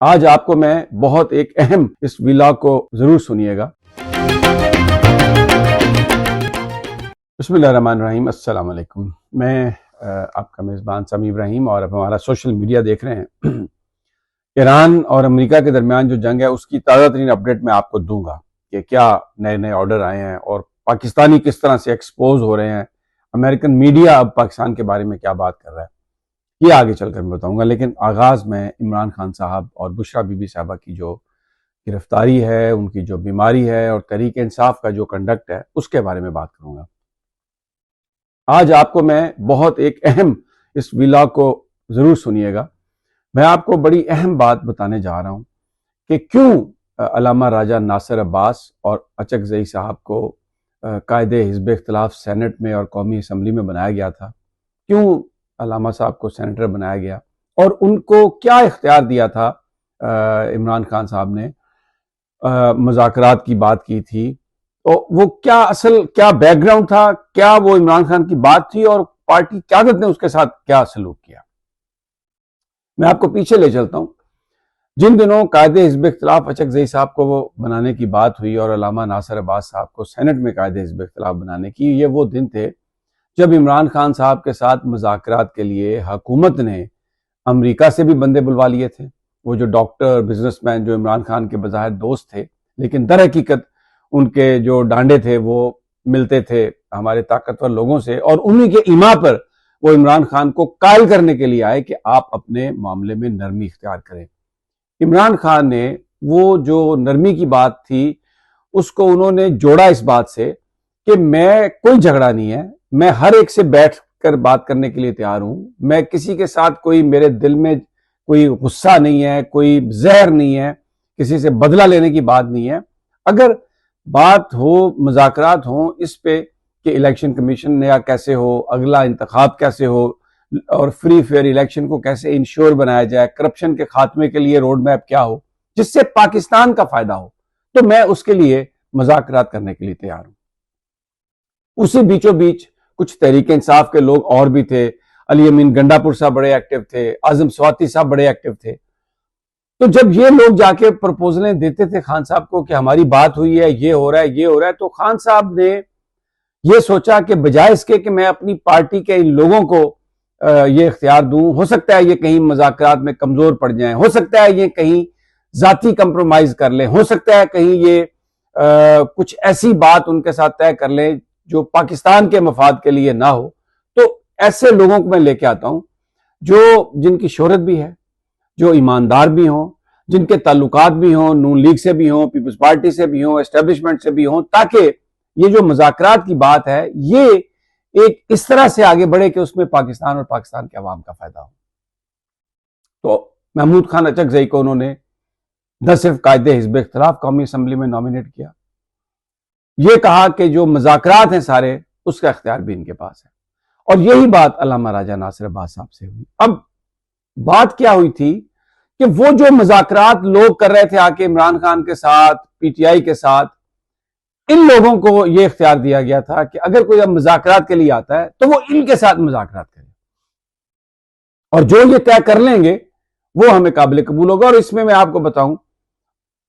आज आपको मैं बहुत एक अहम इस व्लॉग को जरूर सुनिएगा। बिस्मिल्लाहिर्रहमानिर्रहीम, अस्सलाम वालेकुम। मैं आपका मेज़बान समी इब्राहिम और अब हमारा सोशल मीडिया देख रहे हैं। ईरान और अमेरिका के दरमियान जो जंग है उसकी ताज़ा तरीन अपडेट मैं आपको दूंगा कि क्या नए नए ऑर्डर आए हैं और पाकिस्तानी किस तरह से एक्सपोज हो रहे हैं। अमेरिकन मीडिया अब पाकिस्तान के बारे में क्या बात कर रहा है ये आगे चलकर मैं बताऊंगा। लेकिन आगाज में इमरान खान साहब और बुशरा बीबी साहबा की जो गिरफ्तारी है, उनकी जो बीमारी है और तहरीक इंसाफ का जो कंडक्ट है उसके बारे में बात करूंगा। आज आपको मैं बहुत एक अहम इस व्लॉग को जरूर सुनिएगा। मैं आपको बड़ी अहम बात बताने जा रहा हूं कि क्यों अल्लामा राजा नासिर अब्बास और अचकजई साहब को कायदे हिज़्ब इख्तिलाफ सेनेट में और कौमी असम्बली में बनाया गया था, क्यों अल्लामा साहब को सेनेटर बनाया गया और उनको क्या इख्तियार दिया था। इमरान खान साहब ने मुज़ाकरात की बात की थी, तो वो क्या बैकग्राउंड था, क्या वो इमरान खान की बात थी और पार्टी क़यादत ने उसके साथ क्या सलूक किया। मैं आपको पीछे ले चलता हूं। जिन दिनों कायदे हिज़्ब इख्तिलाफ अचकजई साहब को वो बनाने की बात हुई और अल्लामा नासिर अब्बास साहब को सेनेट में कायदे हिज़्ब इख्तिलाफ बनाने की, ये वो दिन थे जब इमरान खान साहब के साथ मुज़ाकरात के लिए हुकूमत ने अमेरिका से भी बंदे बुलवा लिए थे। वो जो डॉक्टर, बिजनेसमैन जो इमरान खान के बज़ाहिर दोस्त थे, लेकिन दर हकीकत उनके जो डांडे थे वो मिलते थे हमारे ताकतवर लोगों से, और उन्हीं के ईमा पर वो इमरान खान को कायल करने के लिए आए कि आप अपने मामले में नरमी इख्तियार करें। इमरान खान ने वो जो नरमी की बात थी उसको उन्होंने जोड़ा इस बात से कि मैं कोई झगड़ा नहीं है, मैं हर एक से बैठ कर बात करने के लिए तैयार हूं, मैं किसी के साथ कोई, मेरे दिल में कोई गुस्सा नहीं है, कोई जहर नहीं है, किसी से बदला लेने की बात नहीं है। अगर बात हो, मुज़ाकरात हो इस पे कि इलेक्शन कमीशन नया कैसे हो, अगला इंतखाब कैसे हो और फ्री फेयर इलेक्शन को कैसे इंश्योर बनाया जाए, करप्शन के खात्मे के लिए रोड मैप क्या हो जिससे पाकिस्तान का फायदा हो, तो मैं उसके लिए मुज़ाकरात करने के लिए तैयार हूं। उसी बीचों बीच कुछ तहरीक इंसाफ के लोग और भी थे। अली अमीन गंडापुर साहब बड़े एक्टिव थे, आजम स्वाति साहब बड़े एक्टिव थे। तो जब ये लोग जाके प्रपोजलें देते थे खान साहब को कि हमारी बात हुई है, ये हो रहा है, ये हो रहा है, तो खान साहब ने ये सोचा कि बजाय इसके कि मैं अपनी पार्टी के इन लोगों को ये इख्तियार दूं, हो सकता है ये कहीं मुज़ाकरात में कमजोर पड़ जाएं, हो सकता है ये कहीं जाती कंप्रोमाइज कर लें, हो सकता है कहीं ये कुछ ऐसी बात उनके साथ तय कर लें जो पाकिस्तान के मफाद के लिए ना हो। तो ऐसे लोगों को मैं लेके आता हूं जो जिनकी शोहरत भी है, जो ईमानदार भी हों, जिनके ताल्लुकात भी हों, नून लीग से भी हों, पीपल्स पार्टी से भी हों, एस्टेब्लिशमेंट से भी हों, ताकि ये जो मुज़ाकरात की बात है ये एक इस तरह से आगे बढ़े कि उसमें पाकिस्तान और पाकिस्तान के अवाम का फायदा हो। तो महमूद खान अचकजई को उन्होंने न सिर्फ कायदे हिज़्ब इख्तिलाफ कौमी असम्बली में नॉमिनेट किया, ये कहा कि जो मुज़ाकरात हैं सारे उसका इख्तियार भी इनके पास है। और यही बात अल्लामा राजा नासिर अब्बास साहब से हुई। अब बात क्या हुई थी कि वो जो मुज़ाकरात लोग कर रहे थे आके इमरान खान के साथ, पीटीआई के साथ, इन लोगों को यह इख्तियार दिया गया था कि अगर कोई अब मुज़ाकरात के लिए आता है तो वो इनके साथ मुज़ाकरात करे और जो ये तय कर लेंगे वो हमें काबिल कबूल होगा। और इसमें मैं आपको बताऊं,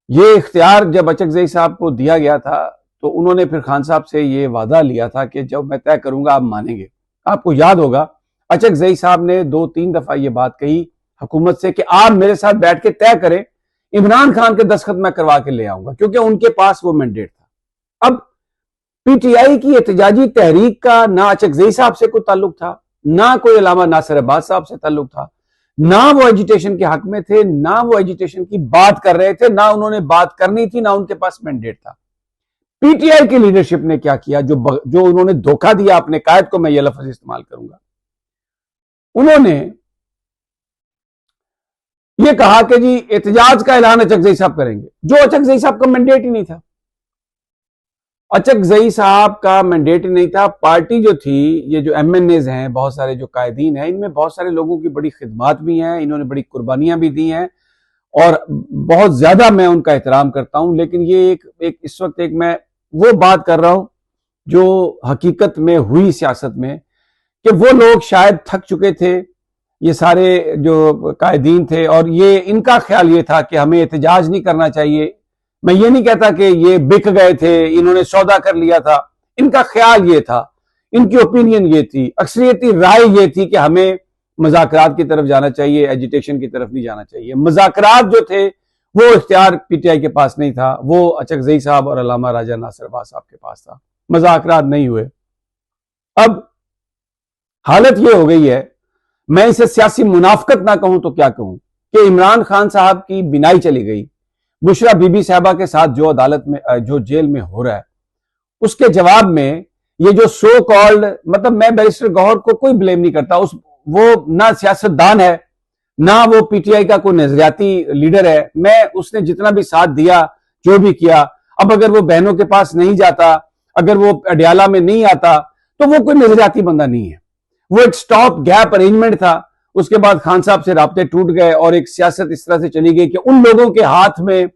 ये इख्तियार जब अचकजई साहब को दिया गया था तो उन्होंने फिर खान साहब से ये वादा लिया था कि जब मैं तय करूंगा आप मानेंगे। आपको याद होगा अचकजई साहब ने 2-3 दफा ये बात कही हुकूमत से कि आप मेरे साथ बैठ के तय करें, इमरान खान के दस्तखत मैं करवा के ले आऊंगा, क्योंकि उनके पास वो मैंडेट था। अब पीटीआई की एहतजाजी तहरीक का ना अचकजई साहब से कोई ताल्लुक था, ना कोई अल्लामा नासिर अब्बास साहब से ताल्लुक था, ना वो एजिटेशन के हक में थे, ना वो एजिटेशन की बात कर रहे थे, ना उन्होंने बात करनी थी, ना उनके पास मैंडेट था। पीटीआई की लीडरशिप ने क्या किया, जो उन्होंने धोखा दिया अपने कायद को, मैं ये लफ्ज इस्तेमाल करूंगा, उन्होंने ये कहा कि जी एहतजाज का ऐलान अचकजई साहब करेंगे, जो अचकजई साहब का मैंडेट ही नहीं था। अचकजई साहब का मैंडेट ही नहीं था। पार्टी जो थी, ये जो एमएनएज हैं, बहुत सारे जो कायदीन हैं, इनमें बहुत सारे लोगों की बड़ी खिदमात भी हैं, इन्होंने बड़ी कुर्बानियां भी दी हैं और बहुत ज्यादा मैं उनका एहतराम करता हूं। लेकिन ये एक इस वक्त एक मैं वो बात कर रहा हूं जो हकीकत में हुई सियासत में, कि वो लोग शायद थक चुके थे ये सारे जो कायदीन थे, और ये इनका ख्याल ये था कि हमें एहतजाज नहीं करना चाहिए। मैं ये नहीं कहता कि ये बिक गए थे, इन्होंने सौदा कर लिया था, इनका ख्याल ये था, इनकी ओपिनियन ये थी, अक्सरियती राय ये थी कि हमें मुज़ाकरात की तरफ जाना चाहिए, एजिटेशन की तरफ नहीं जाना चाहिए। मुज़ाकरात जो थे वो इख्तियार पीटीआई के पास नहीं था, वो अचकज़ई साहब और अल्लामा राजा नासिर अब्बास साहब के पास था। मुज़ाकरात नहीं हुए। अब हालत ये हो गई है, मैं इसे सियासी मुनाफकत ना कहूं तो क्या कहूं, कि इमरान खान साहब की बिनाई चली गई। बुशरा बीबी साहबा के साथ जो अदालत में, जो जेल में हो रहा है, उसके जवाब में ये जो सो कॉल्ड, मतलब मैं बैरिस्टर गौहर को कोई ब्लेम नहीं करता, वो ना सियासतदान है, ना वो पीटीआई का कोई नजरियाती लीडर है। मैं उसने जितना भी साथ दिया, जो भी किया, अब अगर वो बहनों के पास नहीं जाता, अगर वो अडियाला में नहीं आता, तो वो कोई नजरियाती बंदा नहीं है। वो एक स्टॉप गैप अरेंजमेंट था। उसके बाद खान साहब से राब्ते टूट गए और एक सियासत इस तरह से चली गई कि उन लोगों के हाथ में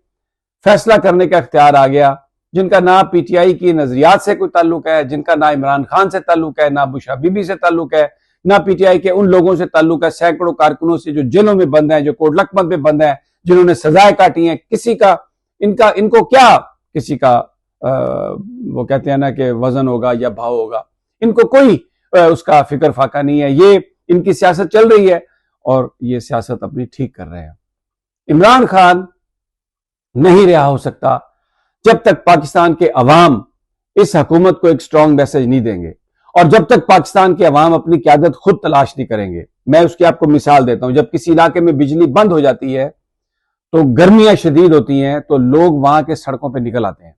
फैसला करने का इख्तियार आ गया जिनका ना पीटीआई की नजरियात से कोई ताल्लुक है, जिनका ना इमरान खान से ताल्लुक है, ना बुशरा बीबी से ताल्लुक है, ना पीटीआई के उन लोगों से ताल्लुक है, सैकड़ों कारकुनों से जो जेलों में बंद हैं, जो कोटलखपत में बंद हैं, जिन्होंने सजाएं काटी हैं। किसी का इनको क्या किसी का वो कहते हैं ना कि वजन होगा या भाव होगा, इनको कोई उसका फिक्र फाका नहीं है। ये इनकी सियासत चल रही है और ये सियासत अपनी ठीक कर रहे हैं। इमरान खान नहीं रिहा हो सकता जब तक पाकिस्तान के अवाम इस हुकूमत को एक स्ट्रांग मैसेज नहीं देंगे, और जब तक पाकिस्तान के अवाम अपनी क्यादत खुद तलाश नहीं करेंगे। मैं उसकी आपको मिसाल देता हूं, जब किसी इलाके में बिजली बंद हो जाती है तो गर्मियां शदीद होती हैं, तो लोग वहां के सड़कों पर निकल आते हैं,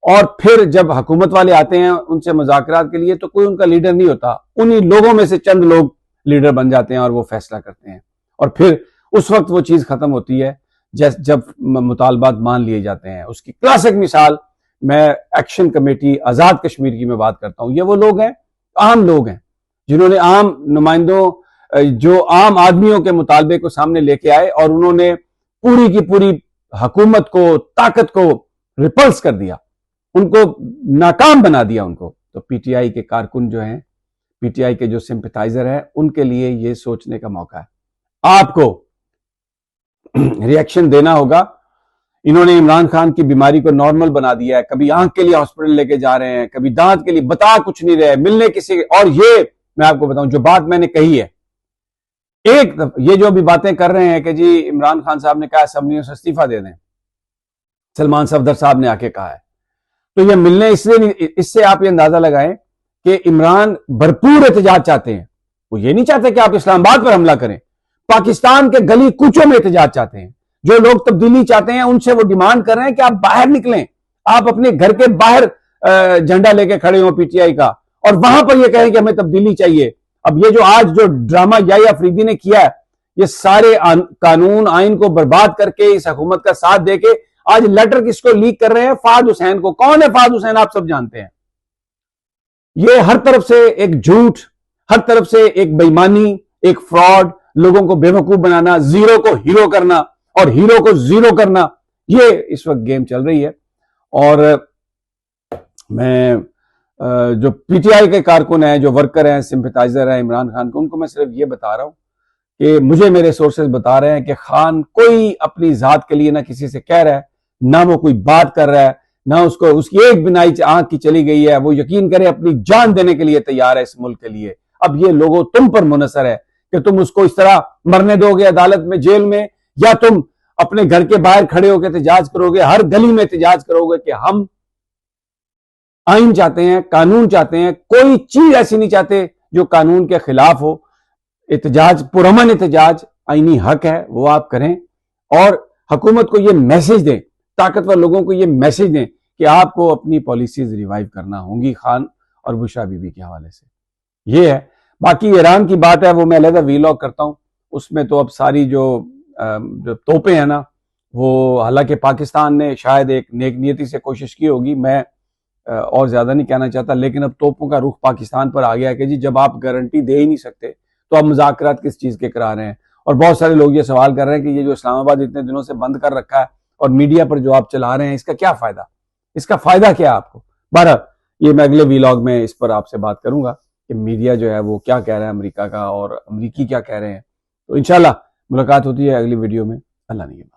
और फिर जब हुकूमत वाले आते हैं उनसे मुज़ाकरात के लिए, तो कोई उनका लीडर नहीं होता, उन्हीं लोगों में से चंद लोग लीडर बन जाते हैं और वो फैसला करते हैं, और फिर उस वक्त वो चीज खत्म होती है जब मुतालबात मान लिए जाते हैं। उसकी क्लासिक मिसाल मैं एक्शन कमेटी आजाद कश्मीर की मैं बात करता हूं। ये वो लोग हैं, आम लोग हैं, जिन्होंने आम नुमाइंदों, जो आम आदमियों के मुतालबे को सामने लेके आए और उन्होंने पूरी की पूरी हुकूमत को, ताकत को रिपल्स कर दिया, उनको नाकाम बना दिया उनको। तो पीटीआई के कारकुन जो हैं, पीटीआई के जो सिंपथाइजर हैं, उनके लिए ये सोचने का मौका है। आपको रिएक्शन देना होगा। इन्होंने इमरान खान की बीमारी को नॉर्मल बना दिया है, कभी आंख के लिए हॉस्पिटल लेके जा रहे हैं, कभी दांत के लिए, बता कुछ नहीं रहे, मिलने किसी। और ये मैं आपको बताऊं, जो बात मैंने कही है, एक ये जो अभी बातें कर रहे हैं कि जी इमरान खान साहब ने कहा असेंबली से इस्तीफा दे दें, सलमान सफदर साहब ने आके कहा है, तो ये मिलने इसलिए, इससे आप ये अंदाजा लगाएं कि इमरान भरपूर एहतजाज चाहते हैं। वो ये नहीं चाहते कि आप इस्लामाबाद पर हमला करें, पाकिस्तान के गली कूचों में एहतजाज चाहते हैं। जो लोग तब्दीली चाहते हैं उनसे वो डिमांड कर रहे हैं कि आप बाहर निकलें, आप अपने घर के बाहर झंडा लेके खड़े हो पीटीआई का, और वहां पर ये कहें कि हमें तब्दीली चाहिए। अब ये जो आज जो ड्रामा याहिया अफरीदी ने किया है, ये सारे कानून आइन को बर्बाद करके इस हुकूमत का साथ देके आज लेटर किसको लीक कर रहे हैं? फाद हुसैन को। कौन है फाद हुसैन? आप सब जानते हैं। ये हर तरफ से एक झूठ, हर तरफ से एक बेईमानी, एक फ्रॉड, लोगों को बेवकूफ बनाना, जीरो को हीरो करना और हीरो को जीरो करना, ये इस वक्त गेम चल रही है। और मैं जो पीटीआई के कारकुन हैं, जो वर्कर हैं, सिंपथाइजर हैं इमरान खान को, उनको मैं सिर्फ ये बता रहा हूं कि मुझे मेरे सोर्सेज बता रहे हैं कि खान कोई अपनी जात के लिए ना किसी से कह रहा है, ना वो कोई बात कर रहा है, ना उसको उसकी एक बिनाई आंख की चली गई है। वो यकीन करे अपनी जान देने के लिए तैयार है इस मुल्क के लिए। अब ये लोगों तुम पर मुनसर है कि तुम उसको इस तरह मरने दोगे अदालत में, जेल में, या तुम अपने घर के बाहर खड़े होकर एहतजाज करोगे, हर गली में एहतजाज करोगे कि हम आइन चाहते हैं, कानून चाहते हैं, कोई चीज ऐसी नहीं चाहते जो कानून के खिलाफ हो। एहतजाज, पुरअमन एहतजाज आईनी हक है, वो आप करें और हुकूमत को ये मैसेज दें, ताकतवर लोगों को ये मैसेज दें कि आपको अपनी पॉलिसीज रिवाइव करना होंगी खान और बुशरा बीबी के हवाले से। ये है। बाकी ईरान की बात है, वो मैं अलग वीलॉग करता हूं। उसमें तो अब सारी जो तोपें हैं ना, वो हालांकि पाकिस्तान ने शायद एक नेक नियति से कोशिश की होगी, मैं और ज्यादा नहीं कहना चाहता, लेकिन अब तोपों का रुख पाकिस्तान पर आ गया कि जी जब आप गारंटी दे ही नहीं सकते तो आप मुज़ाकरात किस चीज के करा रहे हैं। और बहुत सारे लोग ये सवाल कर रहे हैं कि ये जो इस्लामाबाद इतने दिनों से बंद कर रखा है और मीडिया पर जो आप चला रहे हैं, इसका क्या फायदा? इसका फायदा क्या है आपको? बहरहाल ये मैं अगले वीलॉग में इस पर आपसे बात करूंगा कि मीडिया जो है वो क्या कह रहा है अमेरिका का, और अमेरिकी क्या कह रहे हैं तो इंशाल्लाह मुलाकात होती है अगली वीडियो में। अल्लाह ने